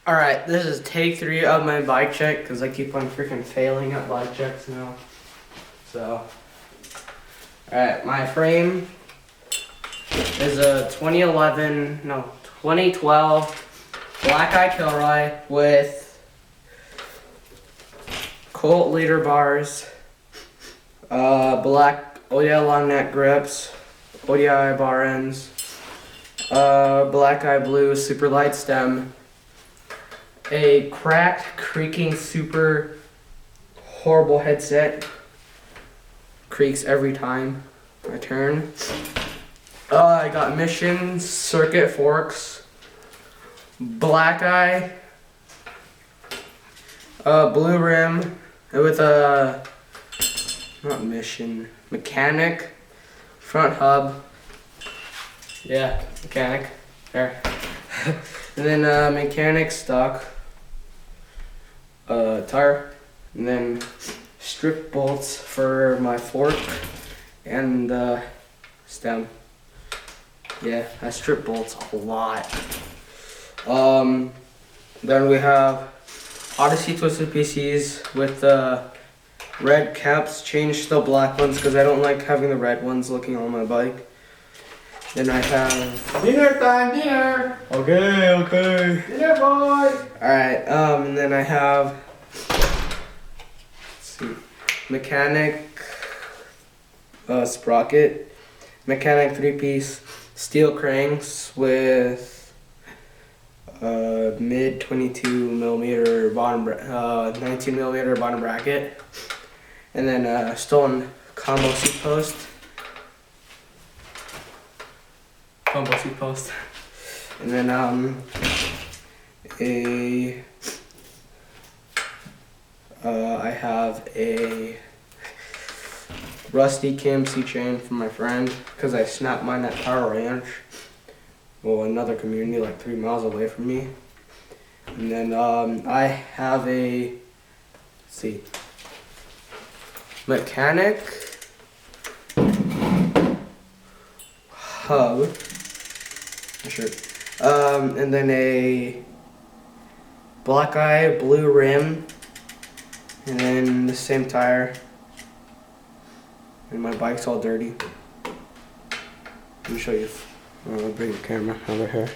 Alright, this is take 3 of my bike check because I keep on freaking failing at bike checks now. So, alright, my frame is a 2012 black Eye Kilroy with Colt leader bars, black ODI long neck grips, ODI bar ends, black eye blue super light stem, a cracked, creaking, super horrible headset. Creaks every time I turn. I got Mission circuit forks, black eye, blue rim with a not Mission mechanic front hub. Yeah, mechanic there. And then mechanic stock tire, and then strip bolts for my fork and stem. Yeah, I strip bolts a lot. Then we have Odyssey twisted PCs with the red caps. Changed the black ones because I don't like having the red ones looking on my bike. Then I have dinner time, dinner. Okay. Dinner, boy. Alright, and then I have, let's see, mechanic sprocket, mechanic 3-piece steel cranks with mid 22 millimeter bottom, 19 millimeter bottom bracket, and then stolen combo seat post. And then I have a rusty KMC chain from my friend because I snapped mine at Power Ranch. Well, another community like 3 miles away from me. And then I have a, let's see, mechanic hub. Sure. And then a black eye blue rim, and then the same tire. And my bike's all dirty. Let me show you. I'll bring the camera over here.